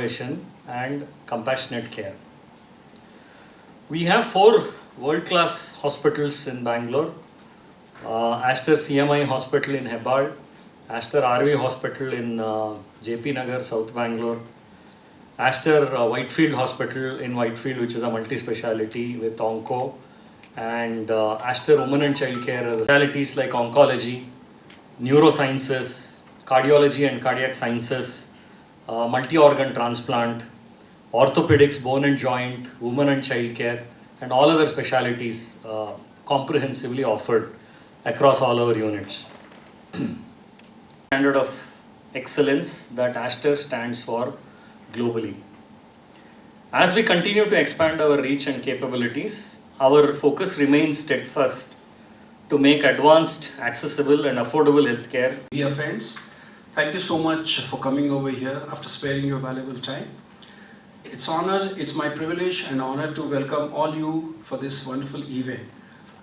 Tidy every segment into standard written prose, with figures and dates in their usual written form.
innovation and compassionate care. We have 4 world-class hospitals in Bangalore. Aster CMI Hospital in Hebbal, Aster RV Hospital in JP Nagar, South Bangalore, Aster Whitefield Hospital in Whitefield, which is a multi-speciality with onco, and Aster Women and Child Care specialties like oncology, neurosciences, cardiology and cardiac sciences, multi-organ transplant, orthopedics, bone and joint, women and child care, and all other specialties comprehensively offered across all our units. Standard of excellence that Aster stands for globally. As we continue to expand our reach and capabilities, our focus remains steadfast to make advanced, accessible and affordable healthcare. Dear friends, thank you so much for coming over here after sparing your valuable time. It's my privilege and honor to welcome all you for this wonderful event.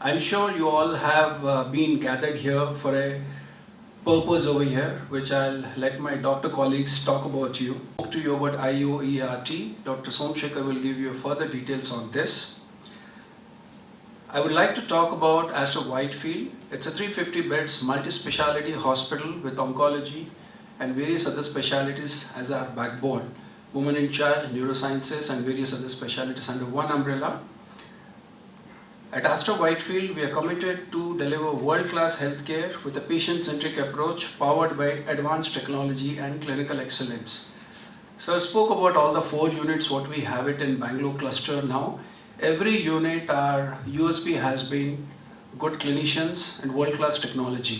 I'm sure you all have been gathered here for a purpose over here, which I'll let my doctor colleagues talk about you. Talk to you about IOERT. Dr. Somsekhar will give you further details on this. I would like to talk about Aster Whitefield. It's a 350 beds multi-speciality hospital with oncology and various other specialties as our backbone. Women and child, neurosciences and various other specialties under one umbrella. At Aster Whitefield, we are committed to deliver world-class healthcare with a patient-centric approach powered by advanced technology and clinical excellence. So I spoke about all the 4 units, what we have it in Bangalore cluster now. Every unit, our USP has been good clinicians and world-class technology.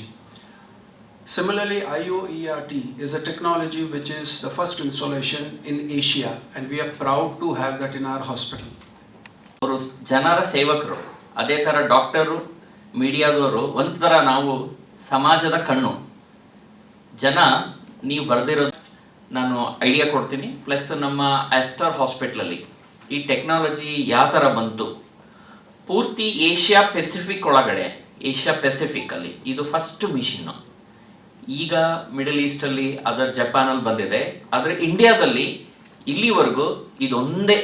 Similarly, IOERT is a technology which is the first installation in Asia, and we are proud to have that in our hospital. ಜನರ ಸೇವಕರು, ಅದೇ ಥರ doctor, ಮೀಡಿಯಾದವರು, ಒಂಥರ ನಾವು ಸಮಾಜದ ಕಣ್ಣು. ಜನ ನೀವು ಬರೆದಿರೋದು ನಾನು ಐಡಿಯಾ ಕೊಡ್ತೀನಿ. ಪ್ಲಸ್ ನಮ್ಮ ಆಸ್ಟರ್ ಹಾಸ್ಪಿಟ್ಲಲ್ಲಿ ಈ ಟೆಕ್ನಾಲಜಿ ಯಾವ ಥರ ಬಂತು, ಪೂರ್ತಿ ಏಷ್ಯಾ ಪೆಸಿಫಿಕ್ ಒಳಗಡೆ, ಏಷ್ಯಾ ಪೆಸಿಫಿಕ್ಕಲ್ಲಿ ಇದು ಫಸ್ಟ್ ಮಿಷಿನ್ನು. ಈಗ ಮಿಡಲ್ ಈಸ್ಟಲ್ಲಿ ಅದರ್ ಜಪಾನಲ್ಲಿ ಬಂದಿದೆ, ಆದರೆ ಇಂಡಿಯಾದಲ್ಲಿ ಇಲ್ಲಿವರೆಗೂ ಇದೊಂದೇ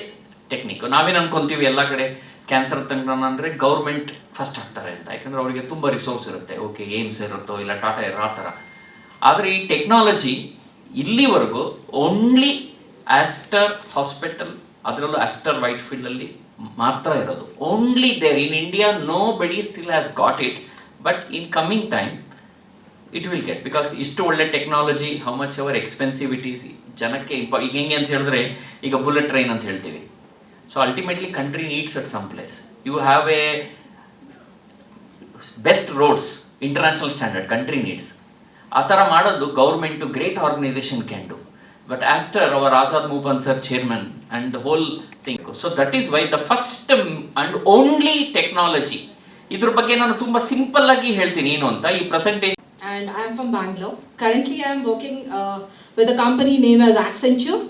ಟೆಕ್ನಿಕ್. ನಾವೇನು ಅನ್ಕೊತೀವಿ ಎಲ್ಲ ಕಡೆ ಕ್ಯಾನ್ಸರ್ ತಂತ್ರಜ್ಞಾನ ಅಂದರೆ ಗೌರ್ಮೆಂಟ್ ಫಸ್ಟ್ ಆಗ್ತಾರೆ ಅಂತ, ಯಾಕಂದರೆ ಅವರಿಗೆ ತುಂಬ ರಿಸೋರ್ಸ್ ಇರುತ್ತೆ. ಓಕೆ, ಏಮ್ಸ್ ಇರುತ್ತೋ ಇಲ್ಲ ಟಾಟಾ ಇರೋ ಆ ಥರ. ಆದರೆ ಈ ಟೆಕ್ನಾಲಜಿ ಇಲ್ಲಿವರೆಗೂ ಓನ್ಲಿ ಆಸ್ಟರ್ ಹಾಸ್ಪಿಟಲ್, ಅದರಲ್ಲೂ ಆಸ್ಟರ್ ವೈಟ್ಫೀಲ್ಡಲ್ಲಿ ಮಾತ್ರ ಇರೋದು. Only there in India, nobody still has got it. But in coming time it will get, because ಇಷ್ಟು ಒಳ್ಳೆ technology, how much over expensive it is ಜನಕ್ಕೆ. ಈಗ ಹೆಂಗೆ ಅಂತ ಹೇಳಿದ್ರೆ, ಈಗ ಬುಲೆಟ್ ಟ್ರೈನ್ ಅಂತ ಹೇಳ್ತೀವಿ. So ultimately country needs at some place. You have a best roads, international standard country needs. ಆ ಥರ ಮಾಡೋದು government, great organisation can do. But Aster, our Azad Moopen sir chairman and the whole thing. So that is why the first and only technology. ಇದ್ರ ಬಗ್ಗೆ ನಾನು ತುಂಬ simple ಆಗಿ ಹೇಳ್ತೀನಿ ಏನು ಅಂತ ಈ presentation. And I'm from Bangalore. Currently I'm working with a company named as Accenture.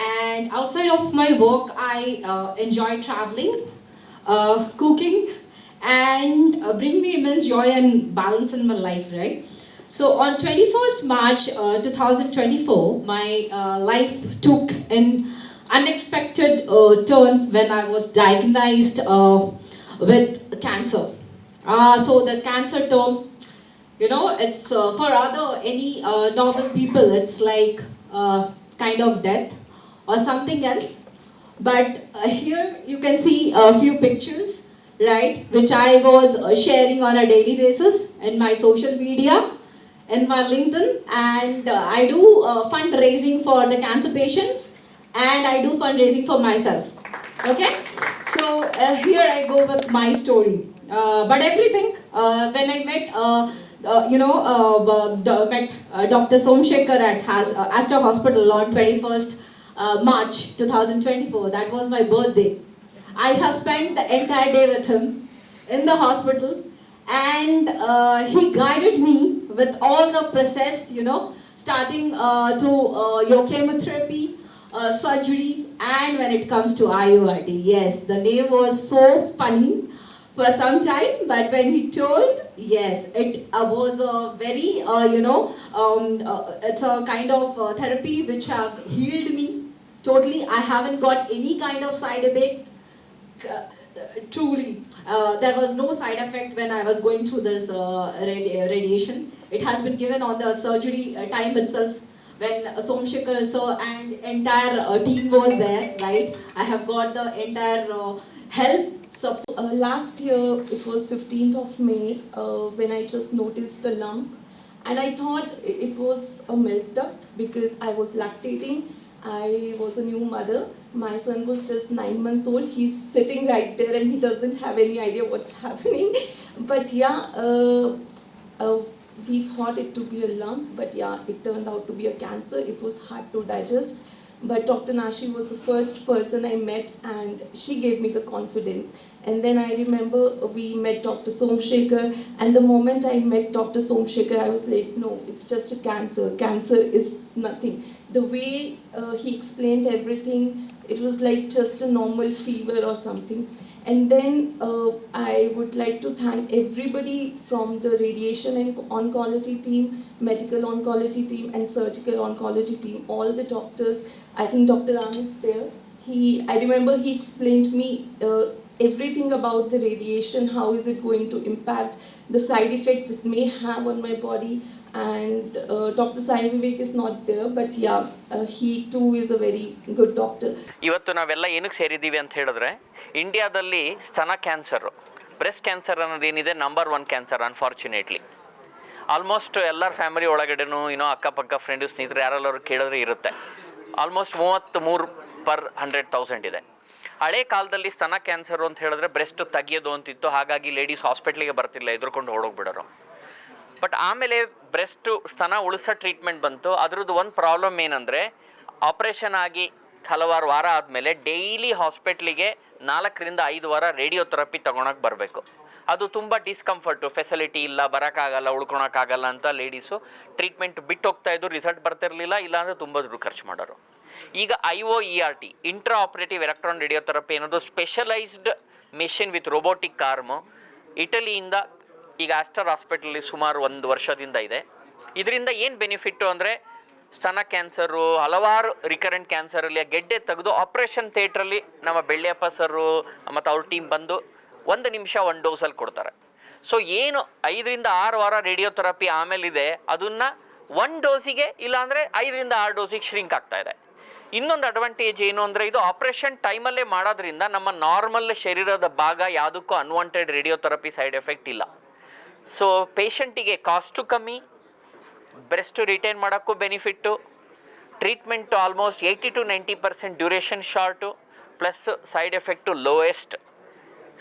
And outside of my work, I enjoy traveling, cooking, and bring me immense joy and balance in my life, right? So on 21st March 2024, my life took an unexpected turn when I was diagnosed with cancer. So the cancer term, you know, it's for any normal people, it's like kind of death or something else. But here you can see a few pictures, right, which I was sharing on a daily basis in my social media, in my LinkedIn, and I do fundraising for the cancer patients, and I do fundraising for myself. Okay, so here I go with my story. But everything, when I met met Dr. Somsekhar at Aster Hospital on 21st March 2024. That was my birthday. I have spent the entire day with him in the hospital, and he guided me with all the process, starting to your chemotherapy, surgery, and when it comes to IORT. Yes, the name was so funny for some time, but when he told, yes, it was a very, it's a kind of therapy which have healed me totally. I haven't got any kind of side effect. Truly, there was no side effect when I was going through this radiation. It has been given on the surgery time itself when Somshekar sir and entire team was there, right? I have got the entire help. Last year, it was 15th of May when I just noticed a lump, and I thought it was a milk duct because I was lactating. I was a new mother. My son was just 9 months old. He's sitting right there and he doesn't have any idea what's happening. But yeah, we thought it to be a lump, but yeah, it turned out to be a cancer. It was hard to digest. But Dr. Nashi was the first person I met and she gave me the confidence. And then I remember we met Dr. Somshekar, and the moment I met Dr. Somshekar, I was like, no, it's just a cancer. Cancer is nothing. The way he explained everything, it was like just a normal fever or something. And then I would like to thank everybody from the radiation and oncology team, medical oncology team, and surgical oncology team, all the doctors. I think Dr. Ram is there. I remember he explained me everything about the radiation, how is it going to impact, the side effects it may have on my body. And Dr. Sai Vivek is not there, but yeah, he too is a very good doctor. ಇವತ್ತು ನಾವೆಲ್ಲ ಏನಕ್ಕೆ ಸೇರಿದ್ದೀವಿ ಅಂತ ಹೇಳಿದ್ರೆ, ಇಂಡಿಯಾದಲ್ಲಿ ಸ್ತನ cancer, breast cancer ಅನ್ನೋದೇನಿದೆ number 1 cancer unfortunately. Almost ಎಲ್ಲರ family ಒಳಗಡೆನೂ ಅಕ್ಕಪಕ್ಕ ಫ್ರೆಂಡು ಸ್ನೇಹಿತರು ಯಾರೆಲ್ಲರೂ ಕೇಳಿದ್ರೆ ಇರುತ್ತೆ. ಆಲ್ಮೋಸ್ಟ್ 33 per 100,000 ಇದೆ. ಹಳೆ ಕಾಲದಲ್ಲಿ ಸ್ತನ ಕ್ಯಾನ್ಸರು ಅಂತ ಹೇಳಿದ್ರೆ ಬ್ರೆಸ್ಟ್ ತೆಗಿಯೋದು ಅಂತಿತ್ತು, ಹಾಗಾಗಿ ಲೇಡೀಸ್ ಹಾಸ್ಪಿಟ್ಲಿಗೆ ಬರ್ತಿಲ್ಲ, ಎದುರ್ಕೊಂಡು ಓಡೋಗ್ಬಿಡೋರು. ಬಟ್ ಆಮೇಲೆ ಬ್ರೆಸ್ಟು ಸ್ತನ ಉಳಿಸೋ ಟ್ರೀಟ್ಮೆಂಟ್ ಬಂತು. ಅದ್ರದ್ದು ಒಂದು ಪ್ರಾಬ್ಲಮ್ ಏನಂದರೆ, ಆಪ್ರೇಷನ್ ಆಗಿ ಹಲವಾರು ವಾರ ಆದಮೇಲೆ ಡೈಲಿ ಹಾಸ್ಪಿಟ್ಲಿಗೆ 4 ರಿಂದ 5 ವಾರ ರೇಡಿಯೋಥೆರಪಿ ತೊಗೊಳಕ್ಕೆ ಬರಬೇಕು. ಅದು ತುಂಬ ಡಿಸ್ಕಂಫರ್ಟು, ಫೆಸಿಲಿಟಿ ಇಲ್ಲ, ಬರೋಕ್ಕಾಗಲ್ಲ, ಉಳ್ಕೊಳಕ್ಕಾಗಲ್ಲ ಅಂತ ಲೇಡೀಸು ಟ್ರೀಟ್ಮೆಂಟ್ ಬಿಟ್ಟು ಹೋಗ್ತಾಯಿದ್ದು. ರಿಸಲ್ಟ್ ಬರ್ತಿರಲಿಲ್ಲ, ಇಲ್ಲಾಂದರೆ ತುಂಬ ದುಡ್ಡು ಖರ್ಚು ಮಾಡೋರು. ಈಗ IOERT, intra operative electron radiotherapy ಅನ್ನೋದು specialised machine with robotic arm ಇಟಲಿಯಿಂದ ಈಗ ಆಸ್ಟರ್ ಹಾಸ್ಪಿಟಲಲ್ಲಿ ಸುಮಾರು 1 ವರ್ಷದಿಂದ ಇದೆ. ಇದರಿಂದ ಏನು ಬೆನಿಫಿಟ್ಟು ಅಂದರೆ, ಸ್ತನ ಕ್ಯಾನ್ಸರು, ಹಲವಾರು ರಿಕರೆಂಟ್ ಕ್ಯಾನ್ಸರಲ್ಲಿ ಗೆಡ್ಡೆ ತೆಗೆದು ಆಪ್ರೇಷನ್ ಥಿಯೇಟ್ರಲ್ಲಿ ನಮ್ಮ ಬೆಳ್ಳಿಯಪ್ಪ ಸರು ಮತ್ತು ಅವ್ರ ಟೀಮ್ ಬಂದು 1 ನಿಮಿಷ 1 ಡೋಸಲ್ಲಿ ಕೊಡ್ತಾರೆ. ಸೊ ಏನು 5 ರಿಂದ 6 ವಾರ ರೇಡಿಯೋಥೆರಪಿ ಆಮೇಲಿದೆ, ಅದನ್ನು 1 ಡೋಸಿಗೆ ಇಲ್ಲಾಂದರೆ 5 ರಿಂದ 6 ಡೋಸಿಗೆ ಶ್ರಿಂಕ್ ಆಗ್ತಾಯಿದೆ. ಇನ್ನೊಂದು ಅಡ್ವಾಂಟೇಜ್ ಏನು ಅಂದರೆ, ಇದು ಆಪ್ರೇಷನ್ ಟೈಮಲ್ಲೇ ಮಾಡೋದ್ರಿಂದ ನಮ್ಮ ನಾರ್ಮಲ್ ಶರೀರದ ಭಾಗ ಯಾವುದಕ್ಕೂ ಅನ್ವಾಂಟೆಡ್ ರೇಡಿಯೋಥೆರಪಿ ಸೈಡ್ ಎಫೆಕ್ಟ್ ಇಲ್ಲ. ಸೊ ಪೇಷಂಟಿಗೆ ಕಾಸ್ಟು ಕಮ್ಮಿ, ಬ್ರೆಸ್ಟು ರಿಟೈನ್ ಮಾಡೋಕ್ಕೂ benefit, treatment almost 80 to 90% duration short, plus side effect lowest.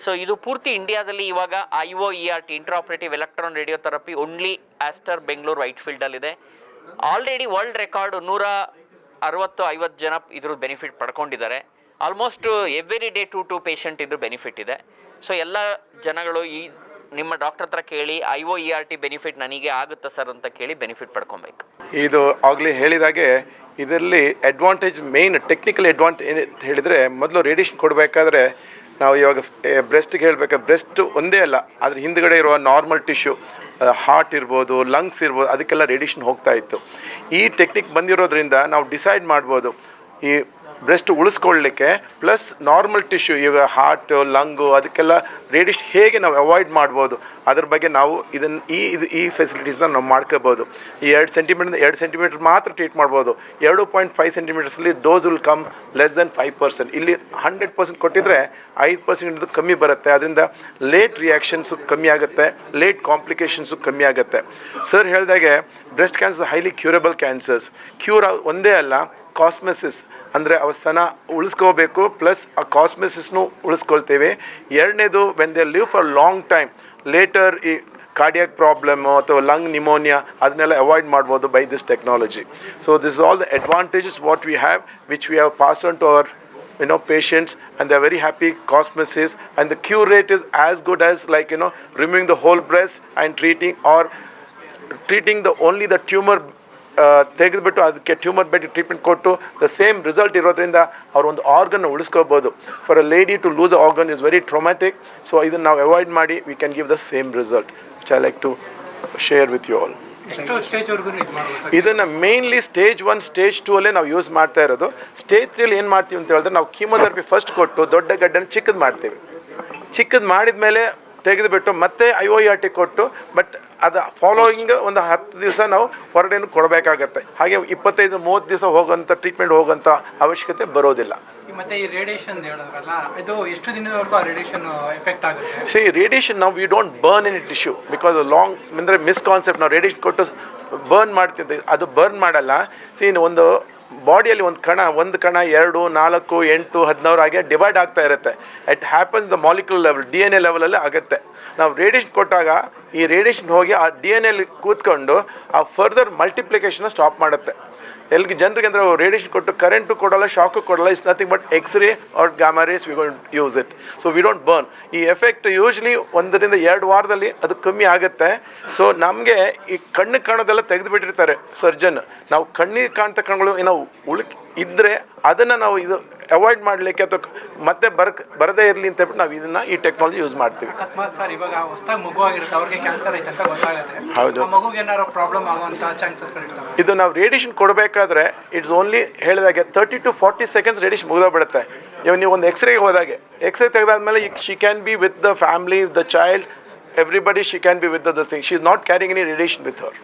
So ಇದು ಪೂರ್ತಿ ಇಂಡಿಯಾದಲ್ಲಿ ಇವಾಗ IOERT, intra operative electron radiotherapy, only Aster Bengaluru ವೈಟ್ಫೀಲ್ಡಲ್ಲಿದೆ. ಆಲ್ರೆಡಿ ವರ್ಲ್ಡ್ ರೆಕಾರ್ಡು 160-50 ಜನ ಇದ್ರ ಬೆನಿಫಿಟ್ ಪಡ್ಕೊಂಡಿದ್ದಾರೆ. ಆಲ್ಮೋಸ್ಟ್ ಎವ್ರಿ ಡೇ 2 ಪೇಷಂಟ್ ಇದ್ರ ಬೆನಿಫಿಟ್ ಇದೆ. ಸೊ ಎಲ್ಲ ಜನಗಳು ನಿಮ್ಮ ಡಾಕ್ಟರ್ ಹತ್ರ ಕೇಳಿ IOERT ಬೆನಿಫಿಟ್ ನನಗೆ ಆಗುತ್ತಾ ಸರ್ ಅಂತ ಕೇಳಿ ಬೆನಿಫಿಟ್ ಪಡ್ಕೊಬೇಕು. ಇದು ಆಗಲೇ ಹೇಳಿದಾಗೆ ಇದರಲ್ಲಿ ಅಡ್ವಾಂಟೇಜ್, ಮೇಯ್ನ್ ಟೆಕ್ನಿಕಲ್ ಅಡ್ವಾಂಟೇಜ್ ಏನಂತ ಹೇಳಿದರೆ, ಮೊದಲು ರೇಡಿಯೇಷನ್ ಕೊಡಬೇಕಾದ್ರೆ ನಾವು ಇವಾಗ ಬ್ರೆಸ್ಟ್ಗೆ ಹೇಳಬೇಕಾದ್ರೆ ಬ್ರೆಸ್ಟ್ ಒಂದೇ ಅಲ್ಲ, ಅದ್ರ ಹಿಂದ್ಗಡೆ ಇರುವ ನಾರ್ಮಲ್ ಟಿಶ್ಯೂ, ಹಾರ್ಟ್ ಇರ್ಬೋದು, ಲಂಗ್ಸ್ ಇರ್ಬೋದು, ಅದಕ್ಕೆಲ್ಲ ರೇಡಿಯೇಷನ್ ಹೋಗ್ತಾ ಇತ್ತು. ಈ ಟೆಕ್ನಿಕ್ ಬಂದಿರೋದ್ರಿಂದ ನಾವು ಡಿಸೈಡ್ ಮಾಡ್ಬೋದು ಈ ಬ್ರೆಸ್ಟ್ ಉಳಿಸ್ಕೊಳ್ಳಿಕ್ಕೆ ಪ್ಲಸ್ ನಾರ್ಮಲ್ ಟಿಶ್ಯೂ, ಈಗ ಹಾರ್ಟು, ಲಂಗು, ಅದಕ್ಕೆಲ್ಲ ರೇಡಿಯೇಷನ್ ಹೇಗೆ ನಾವು ಅವಾಯ್ಡ್ ಮಾಡ್ಬೋದು, ಅದ್ರ ಬಗ್ಗೆ ನಾವು ಈ ಫೆಸಿಲಿಟೀಸ್ನ ನಾವು ಮಾಡ್ಕೋಬೋದು. ಈ 2 ಸೆಂಟಿಮೀಟರ್ ಮಾತ್ರ ಟ್ರೀಟ್ ಮಾಡ್ಬೋದು. 2.5 ಸೆಂಟಿಮೀಟರ್ಸಲ್ಲಿ dose will come less than 5%. ಇಲ್ಲಿ 100% ಕೊಟ್ಟಿದ್ರೆ 5% ಕಮ್ಮಿ ಬರುತ್ತೆ. ಅದರಿಂದ ಲೇಟ್ ರಿಯಾಕ್ಷನ್ಸು ಕಮ್ಮಿ ಆಗುತ್ತೆ, ಲೇಟ್ ಕಾಂಪ್ಲಿಕೇಶನ್ಸು ಕಮ್ಮಿ ಆಗುತ್ತೆ. ಸರ್ ಹೇಳಿದಾಗೆ breast cancer highly curable cancers. Cure ಒಂದೇ ಅಲ್ಲ, ಕಾಸ್ಮೆಸಿಸ್ ಅಂದರೆ ಸ್ತನ ಉಳಿಸ್ಕೋಬೇಕು, ಪ್ಲಸ್ ಆ ಕಾಸ್ಮೆಸಿಸ್ನು ಉಳಿಸ್ಕೊಳ್ತೇವೆ. ಎರಡನೇದು, when they live for long time, later ಈ ಕಾರ್ಡಿಯಾಕ್ ಪ್ರಾಬ್ಲಮ್ಮು ಅಥವಾ ಲಂಗ್ ನಿಮೋನಿಯಾ ಅದನ್ನೆಲ್ಲ ಅವಾಯ್ಡ್ ಮಾಡ್ಬೋದು by this technology. So this is all the advantages what we have, which we have passed on to our patients, and they are very happy cosmesis, and the cure rate is as good as removing the whole breast and treating only the tumor. ತೆಗೆದುಬಿಟ್ಟು ಅದಕ್ಕೆ tumour bed treatment ಕೊಟ್ಟು the same result ಇರೋದ್ರಿಂದ ಅವ್ರ ಒಂದು organ ಉಳಿಸ್ಕೋಬೋದು. For a lady to lose a organ is very traumatic. So ಇದನ್ನು ನಾವು avoid ಮಾಡಿ we can give the same result, which I like to share with you all. ಎಷ್ಟು ಸ್ಟೇಜ್ವರೆಗೂ ಇದು ಮಾಡ್ಬೋದು ಸರ್? ಇದನ್ನು ಮೇಯ್ನ್ಲಿ ಸ್ಟೇಜ್ 1 ಸ್ಟೇಜ್ 2 ಅಲ್ಲೇ ನಾವು ಯೂಸ್ ಮಾಡ್ತಾ ಇರೋದು. ಸ್ಟೇಜ್ 3 ಏನು ಮಾಡ್ತೀವಿ ಅಂತ ಹೇಳಿದ್ರೆ ನಾವು ಕೀಮೋಥೆರಪಿ ಫಸ್ಟ್ ಕೊಟ್ಟು ದೊಡ್ಡ ಗಡ್ಡೆನ ಚಿಕ್ಕದು ಮಾಡ್ತೀವಿ. ಚಿಕ್ಕದು ಮಾಡಿದ ಮೇಲೆ ತೆಗೆದುಬಿಟ್ಟು ಮತ್ತೆ IOERT ಕೊಟ್ಟು ಬಟ್ ಅದು ಫಾಲೋಯಿಂಗ್ ಒಂದು 10 ದಿವಸ ನಾವು ಹೊರಗಡೆನೂ ಕೊಡಬೇಕಾಗತ್ತೆ. ಹಾಗೆ 25-30 ದಿವಸ ಹೋಗೋಂಥ ಟ್ರೀಟ್ಮೆಂಟ್ ಹೋಗೋಂಥ ಅವಶ್ಯಕತೆ ಬರೋದಿಲ್ಲ. ಮತ್ತೆ ಈ ರೇಡಿಯೇಷನ್ ಹೇಳಿದ್ರಲ್ಲ, ಇದು ಎಷ್ಟು ದಿನದವರೆಗೂ ಆ ರೇಡಿಯೇಷನ್ ಎಫೆಕ್ಟ್ ಆಗುತ್ತೆ? ಸಿ ರೇಡಿಯೇಷನ್ ನಾವು we don't burn in tissue because long ಅಂದರೆ ಮಿಸ್ಕಾನ್ಸೆಪ್ಟ್. ನಾವು ರೇಡಿಯೇಷನ್ ಕೊಟ್ಟು ಬರ್ನ್ ಮಾಡ್ತೀವಿ, ಅದು ಬರ್ನ್ ಮಾಡಲ್ಲ. ಒಂದು ಬಾಡಿಯಲ್ಲಿ ಒಂದು ಕಣ 2, 4, 8, 16 ಹಾಗೆ ಡಿವೈಡ್ ಆಗ್ತಾ ಇರುತ್ತೆ. It happens the molecular level, DNA ಲೆವೆಲಲ್ಲಿ ಆಗುತ್ತೆ. ನಾವು ರೇಡಿಯೇಷನ್ ಕೊಟ್ಟಾಗ ಈ ರೇಡಿಯೇಷನ್ ಹೋಗಿ ಆ DNA ಕೂತ್ಕೊಂಡು ಆ ಫರ್ದರ್ ಮಲ್ಟಿಪ್ಲಿಕೇಶನ್ನ ಸ್ಟಾಪ್ ಮಾಡುತ್ತೆ. ಎಲ್ಲಿಗೆ ಜನರಿಗೆ ಅಂದರೆ ರೇಡಿಯೇಷನ್ ಕೊಟ್ಟು ಕರೆಂಟು ಕೊಡೋಲ್ಲ, ಶಾಕು ಕೊಡೋಲ್ಲ. It's nothing but x-ray or gamma rays we don't use it. So we don't burn. ಈ ಎಫೆಕ್ಟ್ ಯೂಶ್ವಲಿ 1 ರಿಂದ 2 ವಾರದಲ್ಲಿ ಅದು ಕಮ್ಮಿ ಆಗುತ್ತೆ. ಸೊ ನಮಗೆ ಈ ಕಣ್ಣು ಕಾಣೋದೆಲ್ಲ ತೆಗೆದುಬಿಟ್ಟಿರ್ತಾರೆ ಸರ್ಜನ್. ನಾವು ಕಣ್ಣಿಗೆ ಕಾಣ್ತ ಕಣ್ಗಳು ಏನೋ ಇದ್ದರೆ ಅದನ್ನು ನಾವು ಇದು ಅವಾಯ್ಡ್ ಮಾಡಲಿಕ್ಕೆ ಅಥವಾ ಮತ್ತೆ ಬರದೇ ಇರಲಿ ಅಂತ ಹೇಳ್ಬಿಟ್ಟು ನಾವು ಇದನ್ನು ಈ ಟೆಕ್ನಾಲಜಿ ಯೂಸ್ ಮಾಡ್ತೀವಿ. ಅಕಸ್ಮಾತ್ ಸರ್ ಇವಾಗ ಹೊಸದಾಗಿ ಮಗು ಆಗಿರುತ್ತೆ, ಅವ್ರಿಗೆ ಕ್ಯಾನ್ಸರ್ ಐತೆ ಅಂತ ಗೊತ್ತಾಗುತ್ತೆ, ಹೌದು, ಮಗುಗೆ ಏನಾದ್ರು ಪ್ರಾಬ್ಲಮ್ ಆಗುವಂಥ ಚಾನ್ಸಸ್ಗಳಿರ್ತವೆ. ಇದು ನಾವು ರೇಡಿಯೇಷನ್ ಕೊಡಬೇಕಾದ್ರೆ ಇಟ್ಸ್ ಓನ್ಲಿ ಹೇಳಿದಾಗೆ 30 to 40 ಸೆಕೆಂಡ್ಸ್ ರೇಡಿಯೇಷನ್ ಮುಗಿದೋಗ್ಬಿಡುತ್ತೆ. ಇವಾಗ ನೀವು ಒಂದು ಎಕ್ಸ್ರೇಗೆ ಹೋದಾಗೆ ಎಕ್ಸ್ರೇ ತೆಗೆದಾದ್ಮೇಲೆ she can be with the family, the child, everybody she can be with the thing. She is not carrying any radiation with Har.